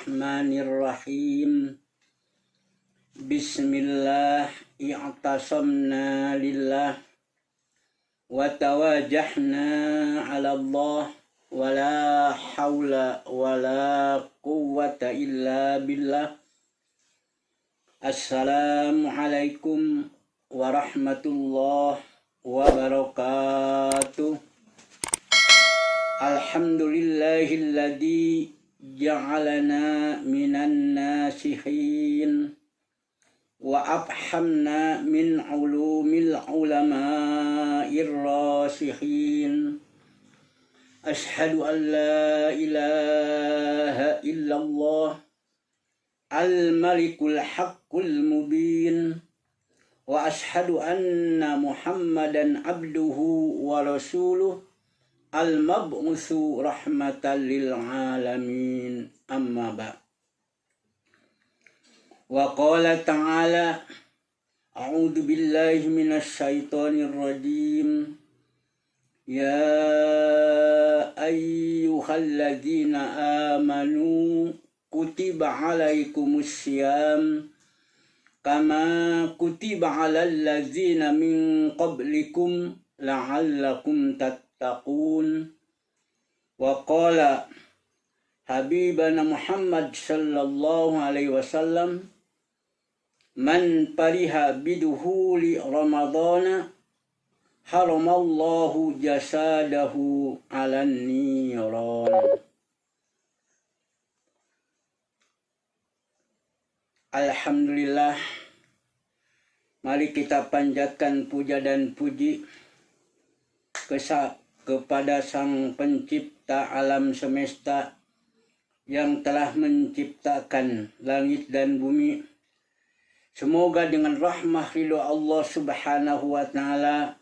Bismillahirrahmanirrahim. Bismillah i'tasamna lillah wa tawajjahna 'ala Allah wa la haula wa la quwwata illa billah. Assalamualaikum warahmatullahi wabarakatuh. Alhamdulillahilladzi ja'alana minan nasihin wa afhamna min ulumil ulama'ir rasihin. Ashhadu an la ilaha illallah al-malikul haqqul mubin wa ashhadu anna Muhammadan abduhu wa rasuluh al-mab'utsu rahmatan lil alamin. Amma ba'. Wa qala ta'ala a'udzu billahi minasy syaithanir rajim. Ya ayyuhalladzina amanu kutiba 'alaikumus syiyam kama kutiba 'alal ladzina min qablikum la'allakum tattaqun. Wa qala habibana Muhammad sallallahu alaihi wasallam, man pariha biduhuli ramadana haramallahu jasadahu 'alan niran. Alhamdulillah, mari kita panjatkan puja dan puji kepada Sang Pencipta alam semesta yang telah menciptakan langit dan bumi. Semoga dengan rahmah ridho Allah subhanahu wa ta'ala,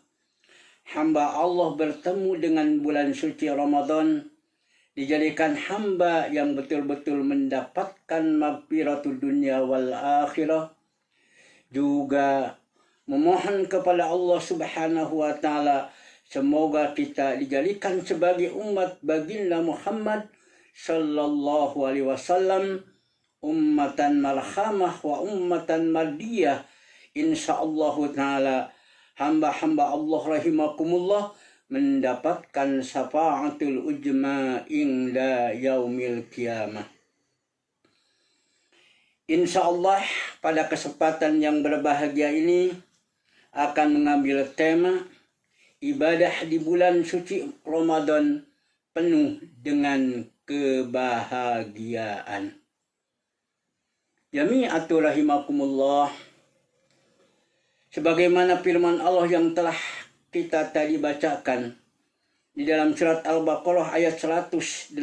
hamba Allah bertemu dengan bulan suci Ramadan, dijadikan hamba yang betul-betul mendapatkan maghfiratud dunya wal akhirah. Juga memohon kepada Allah subhanahu wa ta'ala, semoga kita dijadikan sebagai umat baginda Muhammad sallallahu alaihi wasallam, ummatan marhamah wa ummatan madiyah. Insyaallah ta'ala hamba-hamba Allah rahimakumullah mendapatkan syafaatul ujma inda yaumil qiyamah. Insyaallah pada kesempatan yang berbahagia ini akan mengambil tema ibadah di bulan suci Ramadan penuh dengan kebahagiaan. Jami'atul rahimakumullah, sebagaimana firman Allah yang telah kita tadi bacakan di dalam surat Al-Baqarah ayat 183.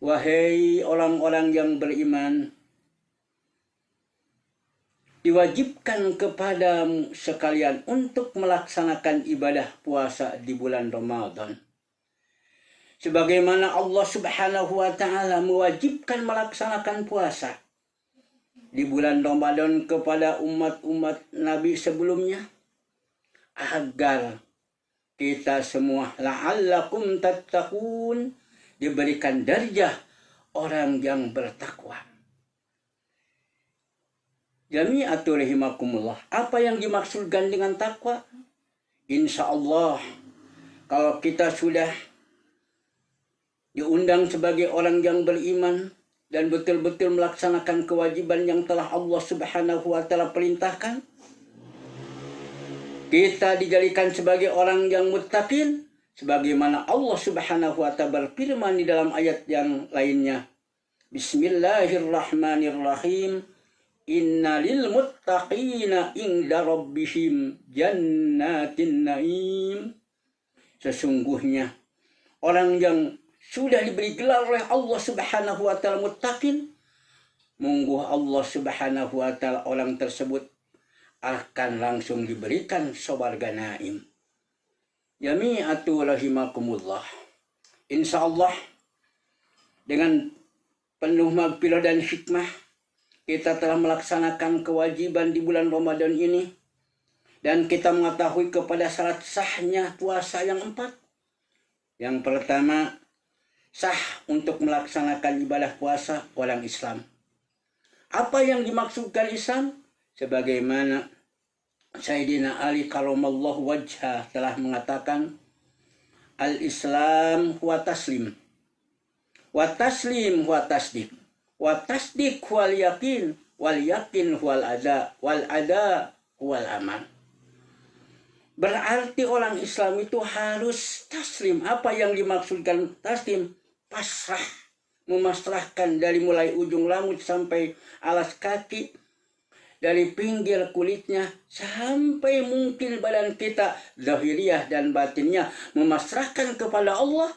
Wahai orang-orang yang beriman, diwajibkan kepadamu sekalian untuk melaksanakan ibadah puasa di bulan Ramadan. Sebagaimana Allah subhanahu wa ta'ala mewajibkan melaksanakan puasa di bulan Ramadan kepada umat-umat Nabi sebelumnya, agar kita semua la'allakum tattaqun, diberikan darjah orang yang bertakwa. Jami'atul rahimakumullah, apa yang dimaksudkan dengan takwa? Insya Allah, kalau kita sudah diundang sebagai orang yang beriman dan betul-betul melaksanakan kewajiban yang telah Allah subhanahu wa ta'ala perintahkan, kita dijadikan sebagai orang yang muttaqin, sebagaimana Allah subhanahu wa ta'ala berfirman di dalam ayat yang lainnya. Bismillahirrahmanirrahim. Innalil muttaqina inda rabbihim jannatin na'im. Sesungguhnya orang yang sudah diberi gelar oleh Allah subhanahu wa ta'ala muttaqin, mungguh Allah subhanahu wa ta'ala orang tersebut akan langsung diberikan surga naim. Jami'atul rahimakumullah. Insyaallah dengan penuh maghfirah dan hikmah kita telah melaksanakan kewajiban di bulan Ramadan ini, dan kita mengetahui kepada syarat sahnya puasa yang 4. Yang pertama, sah untuk melaksanakan ibadah puasa orang Islam. Apa yang dimaksudkan Islam? Sebagaimana Sayyidina Ali karramallahu wajhah telah mengatakan, al-Islam huwa taslim, wa taslim huwa tasdik, wa tasdik huwal yakin, wal yakin huwal ada, wal ada huwal aman. Berarti orang Islam itu harus taslim. Apa yang dimaksudkan taslim? Pasrah, memasrahkan dari mulai ujung rambut sampai alas kaki, dari pinggir kulitnya sampai mungkin badan kita, zahiriyah dan batinnya, memasrahkan kepada Allah,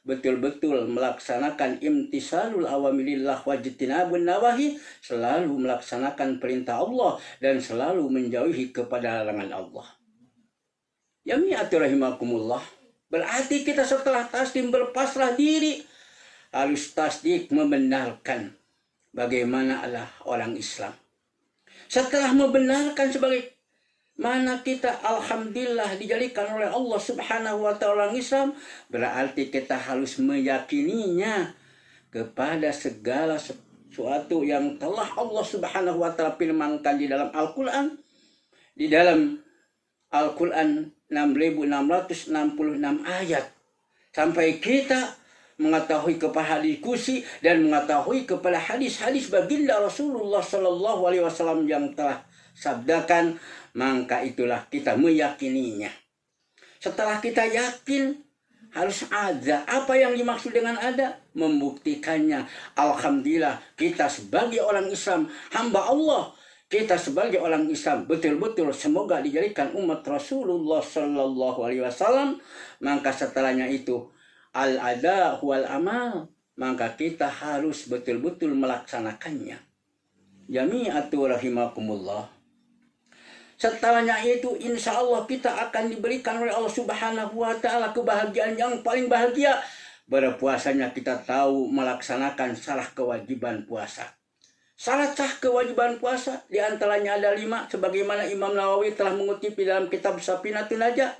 betul-betul melaksanakan imtisalul awamirillah wajtinabun nawahi, selalu melaksanakan perintah Allah dan selalu menjauhi kepada larangan Allah. Jami'atu rahimakumullah. Berarti kita setelah taslim berpasrah diri, harus tasdik, membenarkan bagaimana Allah orang Islam. Setelah membenarkan sebagai mana kita alhamdulillah dijadikan oleh Allah subhanahu wa ta'ala orang Islam, berarti kita harus meyakininya kepada segala sesuatu yang telah Allah subhanahu wa ta'ala firmankan di dalam Al-Quran. Di dalam Al-Quran 6.666 ayat. Sampai kita mengetahui kepada diskusi dan mengetahui kepada hadis-hadis baginda Rasulullah Sallallahu Alaihi Wasallam yang telah sabdakan, maka itulah kita meyakininya. Setelah kita yakin, harus ada. Apa yang dimaksud dengan ada? Membuktikannya. Alhamdulillah, kita sebagai orang Islam, hamba Allah, kita sebagai orang Islam betul-betul semoga dijadikan umat Rasulullah Sallallahu Alaihi Wasallam. Maka setelahnya itu al-ada wal amal, maka kita harus betul-betul melaksanakannya. Jami'atu rahimakumullah. Setelahnya itu insya Allah kita akan diberikan oleh Allah subhanahu wa ta'ala kebahagiaan yang paling bahagia. Berpuasanya kita tahu melaksanakan salah kewajiban puasa. Syarat sah kewajiban puasa diantaranya ada 5, sebagaimana Imam Nawawi telah mengutip di dalam kitab Safinatun Najah.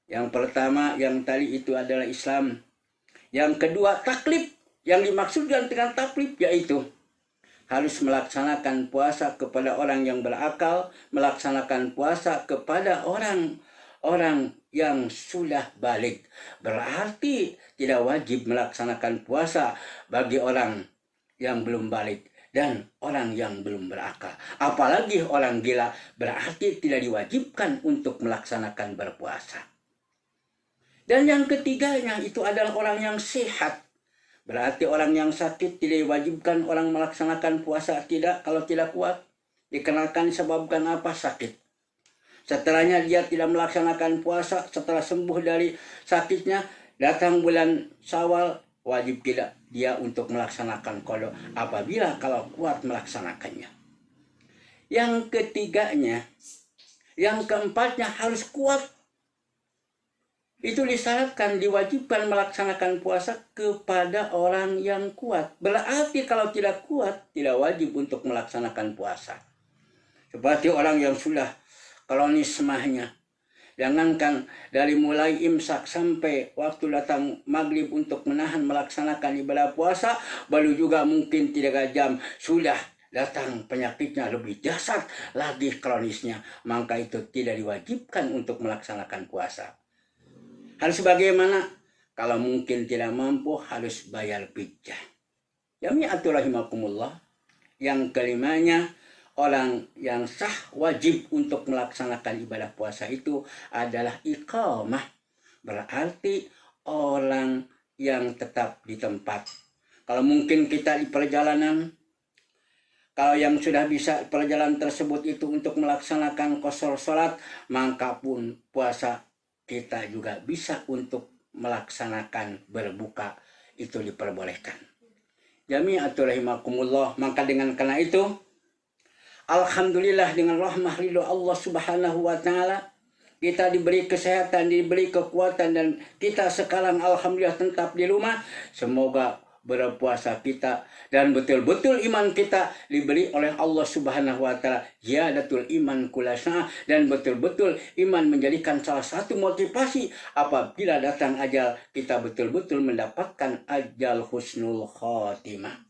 Yang pertama yang tadi itu adalah Islam. Yang kedua taklif. Yang dimaksudkan dengan taklif yaitu harus melaksanakan puasa kepada orang yang berakal, melaksanakan puasa kepada orang yang sudah balik. Berarti tidak wajib melaksanakan puasa bagi orang yang belum balik dan orang yang belum berakal. Apalagi orang gila, berarti tidak diwajibkan untuk melaksanakan berpuasa. Dan yang ketiganya itu adalah orang yang sehat. Berarti orang yang sakit tidak diwajibkan orang melaksanakan puasa. Tidak, kalau tidak kuat. Dikarenakan disebabkan apa? Sakit. Setelahnya dia tidak melaksanakan puasa. Setelah sembuh dari sakitnya, datang bulan Syawal, wajib tidak dia untuk melaksanakan qada apabila kalau kuat melaksanakannya. Yang ketiganya, yang keempatnya harus kuat. Itu disyaratkan, diwajibkan melaksanakan puasa kepada orang yang kuat. Berarti kalau tidak kuat, tidak wajib untuk melaksanakan puasa. Seperti orang yang sudah kronis semahnya. Jangankan dari mulai imsak sampai waktu datang maghrib untuk menahan melaksanakan ibadah puasa, baru juga mungkin 3 jam sudah datang penyakitnya lebih dahsyat lagi kronisnya. Maka itu tidak diwajibkan untuk melaksanakan puasa. Harus bagaimana? Kalau mungkin tidak mampu harus bayar fidyah. Jami'atu rahimakumullah. Yang kelimanya, orang yang sah wajib untuk melaksanakan ibadah puasa itu adalah iqamah. Berarti orang yang tetap di tempat. Kalau mungkin kita di perjalanan, kalau yang sudah bisa perjalanan tersebut itu untuk melaksanakan qasar salat, maka pun puasa kita juga bisa untuk melaksanakan berbuka, itu diperbolehkan. Jami'atul rahimakumullah. Maka dengan karena itu, alhamdulillah dengan rahmah ridho Allah subhanahu wa ta'ala, kita diberi kesehatan, diberi kekuatan, dan kita sekarang alhamdulillah tetap di rumah. Semoga berpuasa kita, dan betul-betul iman kita diberi oleh Allah Subhanahu wa taala ziyadatul iman kulasna, dan betul-betul iman menjadikan salah satu motivasi apabila datang ajal kita betul-betul mendapatkan ajal husnul khatimah.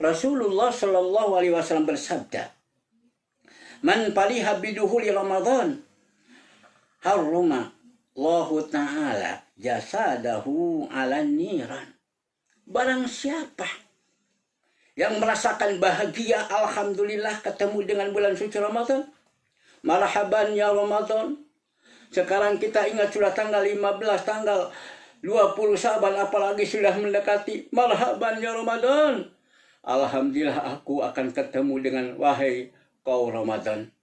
Rasulullah Shallallahu alaihi wasallam bersabda, "Man faliha biduhuli Ramadan harrama Allahu ta'ala jasadahu 'alan niran." Barang siapa yang merasakan bahagia, alhamdulillah ketemu dengan bulan suci Ramadan, marhaban ya Ramadan. Sekarang kita ingat sudah tanggal 15, tanggal 20 Syaban, apalagi sudah mendekati marhaban ya Ramadan. Alhamdulillah aku akan ketemu dengan wahai kau Ramadan.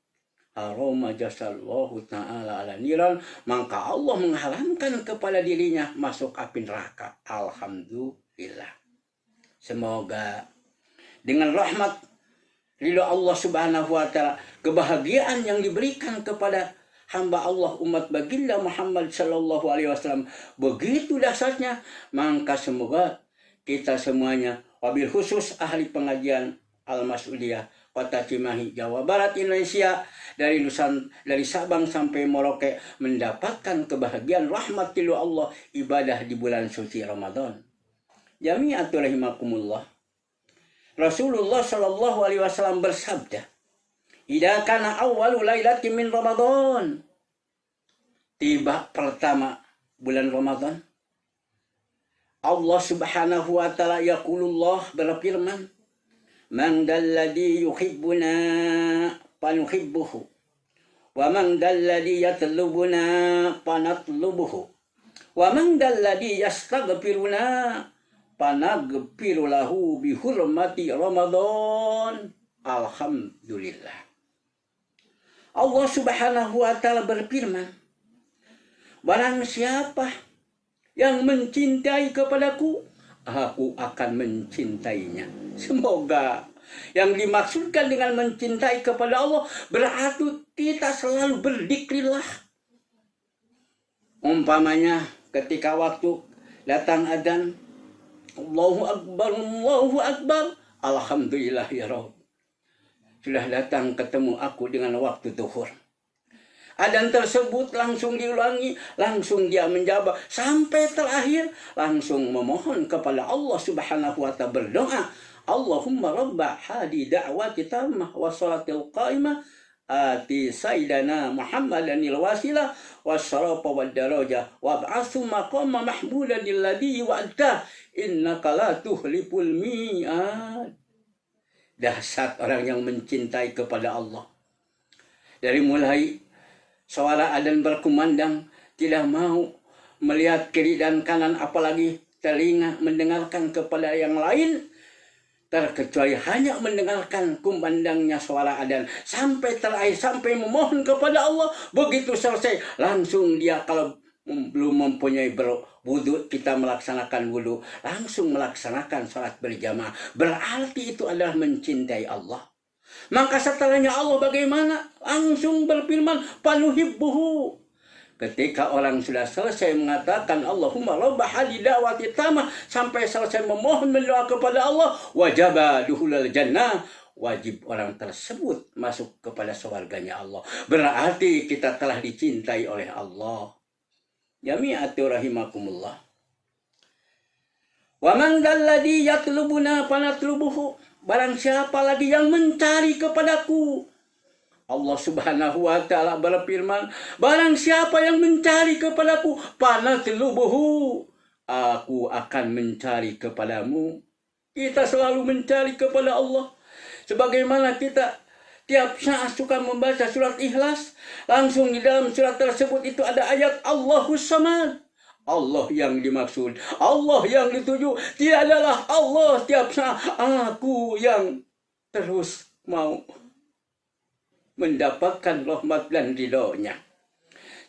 Haroma jasallahu ta'ala ala niran, maka Allah mengharamkan kepada dirinya masuk api neraka. Alhamdulillah. Semoga dengan rahmat ridho Allah Subhanahu wa taala, kebahagiaan yang diberikan kepada hamba Allah umat baginda Muhammad sallallahu alaihi wasallam begitu dahsyatnya, maka semoga kita semuanya, wabil khusus ahli pengajian Al-Mas'udiyah Kota Cimahi, Jawa Barat, Indonesia, dari Sabang sampai Merauke, mendapatkan kebahagiaan rahmat ridho Allah ibadah di bulan suci Ramadan. Jami'atul rahimakumullah. Rasulullah sallallahu alaihi wasallam bersabda, "Idza kana awwalu lailatin min Ramadan." Tiba pertama bulan Ramadan, Allah Subhanahu wa taala yaqulullah berfirman, "Man dalladhi yuhibbuna fanuhibbuhu wa man dalladhi yatlubuna fanatlubuhu wa man dalladhi yastaghfiruna fanaghfiru lahu bi hurmati Ramadan." Alhamdulillah. Allah Subhanahu wa taala berfirman, barang siapa yang mencintai kepadaku, aku akan mencintainya. Semoga yang dimaksudkan dengan mencintai kepada Allah berarti kita selalu berzikirlah. Umpamanya ketika waktu datang adzan, Allahu Akbar, Allahu Akbar, alhamdulillah ya Rabb, sudah datang ketemu aku dengan waktu zuhur. Adzan tersebut langsung diulangi, langsung dia menjawab sampai terakhir, langsung memohon kepada Allah Subhanahu wa taala, berdoa, Allahumma rabba hadi da'wati tammah wa salatil qaimah ati sayyidana Muhammadanil wasilah wasyarafa wad darajah wab'atsu maqama mahmudan alladhi wa'ada innaka la tuhliful mi'ad. Dahsyat orang yang mencintai kepada Allah. Dari mulai suara adzan berkumandang, tidak mau melihat kiri dan kanan, apalagi telinga mendengarkan kepada yang lain, terkecuali hanya mendengarkan kumandangnya suara adzan sampai terakhir, sampai memohon kepada Allah. Begitu selesai, langsung dia, kalau belum mempunyai wudhu, kita melaksanakan wudhu, langsung melaksanakan sholat berjamaah. Berarti itu adalah mencintai Allah. Maka setelahnya Allah bagaimana? Langsung berfirman, panuhibbuhu. Ketika orang sudah selesai mengatakan Allahumma rabba hadi da'wati tamah, sampai selesai memohon mendoa kepada Allah, wajaba duhulal jannah, wajib orang tersebut masuk kepada surganya Allah. Berarti kita telah dicintai oleh Allah. Jami'atu rahimakumullah. Wa man dalladhi yatlubuna fanatlubuhu. Barang siapa lagi yang mencari kepadaku, Allah Subhanahu wa taala berfirman, barang siapa yang mencari kepadaku, fanatlubuhu, aku akan mencari kepadamu. Kita selalu mencari kepada Allah. Sebagaimana kita tiap saat suka membaca surat Ikhlas, langsung di dalam surat tersebut itu ada ayat Allahus Samad. Allah yang dimaksud, Allah yang dituju, tidak adalah Allah tiap saat. Aku yang terus mau mendapatkan rahmat dan ridhonya.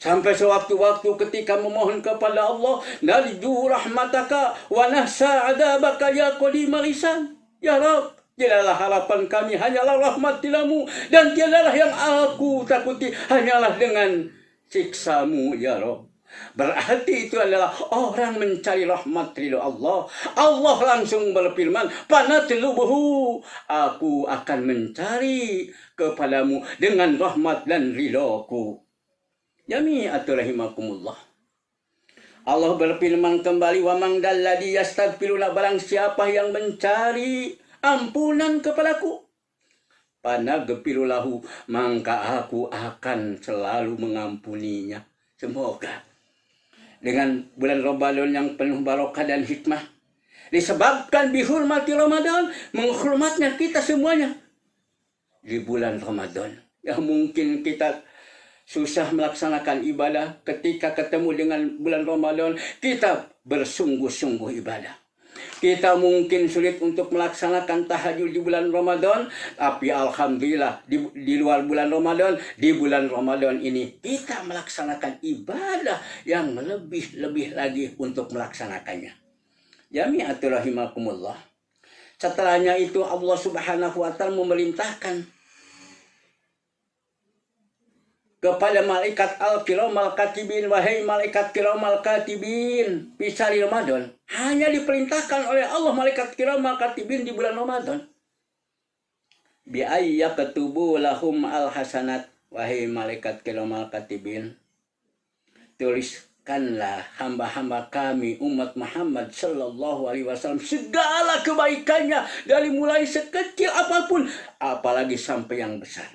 Sampai sewaktu-waktu ketika memohon kepada Allah, narju rahmataka wa nahsa adabaka ya qadimal ihsan. Ya Rabb, tiadalah harapan kami hanyalah rahmat tilamu, dan tiadalah yang aku takuti hanyalah dengan siksamu ya Rabb. Berarti itu adalah orang mencari rahmat ridho Allah. Allah langsung berfirman, "Panatlubuhu," aku akan mencari kepadamu dengan rahmat dan ridhoku. Jami'atul rahimakumullah. Allah berfirman kembali, "Wa man dalladzi yastaghfiruna," barang siapa yang mencari ampunan kepadaku, panagfirulahu, maka aku akan selalu mengampuninya. Semoga dengan bulan Ramadan yang penuh barokah dan hikmah, disebabkan dihormati Ramadan, menghormatnya kita semuanya di bulan Ramadan. Ya mungkin kita susah melaksanakan ibadah, ketika ketemu dengan bulan Ramadan kita bersungguh-sungguh ibadah. Kita mungkin sulit untuk melaksanakan tahajud di bulan Ramadan, tapi alhamdulillah di luar bulan Ramadan, di bulan Ramadan ini kita melaksanakan ibadah yang lebih lagi untuk melaksanakannya. Jami'atul rahimakumullah. Setelahnya itu Allah Subhanahu wa taala memerintahkan kepada malaikat al-kiramal katibin, wahai malaikat kiramal katibin, pisari Ramadan. Hanya diperintahkan oleh Allah malaikat kiramal katibin di bulan Ramadan. Bi ayya katubu lahum al-hasanat, wahai malaikat kiramal katibin, tuliskanlah hamba-hamba kami umat Muhammad sallallahu alaihi wasallam segala kebaikannya, dari mulai sekecil apapun apalagi sampai yang besar.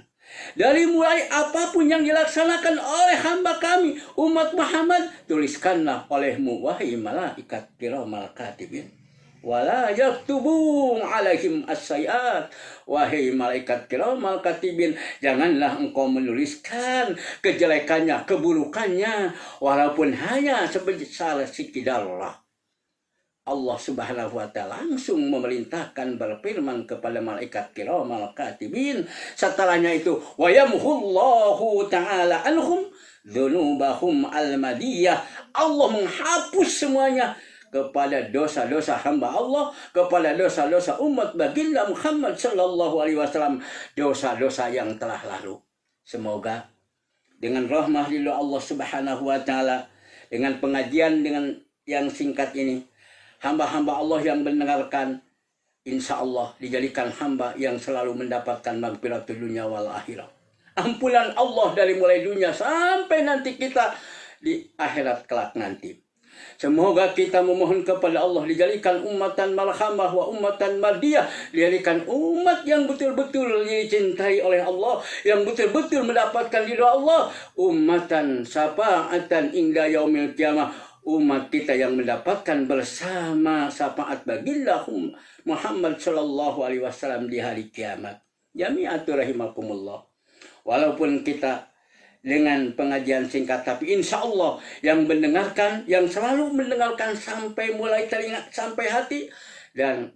Dari mulai apapun yang dilaksanakan oleh hamba kami umat Muhammad, tuliskanlah olehmu wahai malaikat kiramal katibin, wala yaktubu alaihim as-sayyi'at, wahai malaikat kiramal katibin, janganlah engkau menuliskan kejelekannya, keburukannya, walaupun hanya sebesar sekidarlah. Allah Subhanahu wa taala langsung memerintahkan berfirman kepada malaikat kiramal katibin. Setelahnya itu, wa yamhullahu taala anhum dzunubahum al-madiyah. Allah menghapus semuanya kepada dosa-dosa hamba Allah, kepada dosa-dosa umat baginda Muhammad sallallahu alaihi wasallam, dosa-dosa yang telah lalu. Semoga dengan rahmah lillah Allah Subhanahu wa taala, dengan pengajian dengan yang singkat ini, hamba-hamba Allah yang mendengarkan, insya Allah dijadikan hamba yang selalu mendapatkan maghfiratul dunya wal akhirah. Ampunan Allah dari mulai dunia sampai nanti kita di akhirat kelak nanti. Semoga kita memohon kepada Allah dijadikan umatan marhamah wa umatan mardiyah, dijadikan umat yang betul-betul dicintai oleh Allah, yang betul-betul mendapatkan ridha Allah, umatan syafaatan hingga yaumil qiyamah, umat kita yang mendapatkan bersama syafaat baginda Muhammad sallallahu alaihi wasallam di hari kiamat. Jami'atul rahimakumullah. Walaupun kita dengan pengajian singkat, tapi insya Allah yang mendengarkan, yang selalu mendengarkan sampai mulai telinga sampai hati, dan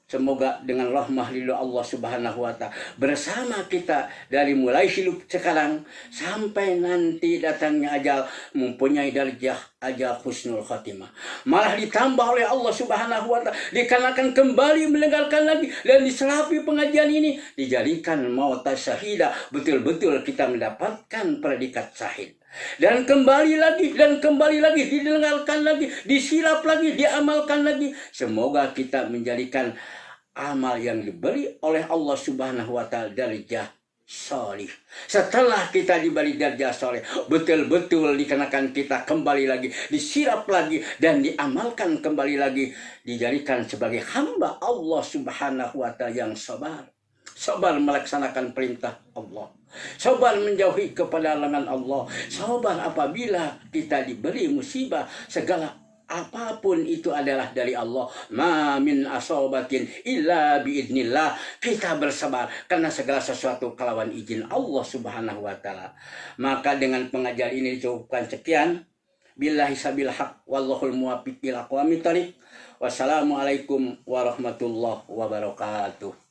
semoga dengan rahmah ridho Allah Subhanahu wa taala bersama kita dari mulai hidup sekarang sampai nanti datangnya ajal, mempunyai darjah ajal husnul khatimah. Malah ditambah oleh Allah Subhanahu wa taala, dikarenakan kembali mendengarkan lagi dan diselapi pengajian ini, dijadikan mauta syahida, betul-betul kita mendapatkan predikat syahid. Dan kembali lagi, didengarkan lagi, disilap lagi, diamalkan lagi. Semoga kita menjadikan amal yang diberi oleh Allah Subhanahu wa taala darjah sholih. Setelah kita diberi darjah sholih, betul-betul dikenakan kita kembali lagi, disirap lagi dan diamalkan kembali lagi, dijadikan sebagai hamba Allah Subhanahu wa taala yang sabar. Sabar melaksanakan perintah Allah, sabar menjauhi kepada larangan Allah, sabar apabila kita diberi musibah, segala apapun itu adalah dari Allah. Ma min asobatin illa biidnillah. Kita bersabar karena segala sesuatu kelawan izin Allah Subhanahu wa taala. Maka dengan pengajian ini cukupkan sekian. Billahi sabil haq wallahul muwaffiq ila aqwamit thoriq. Wassalamualaikum warahmatullahi wabarakatuh.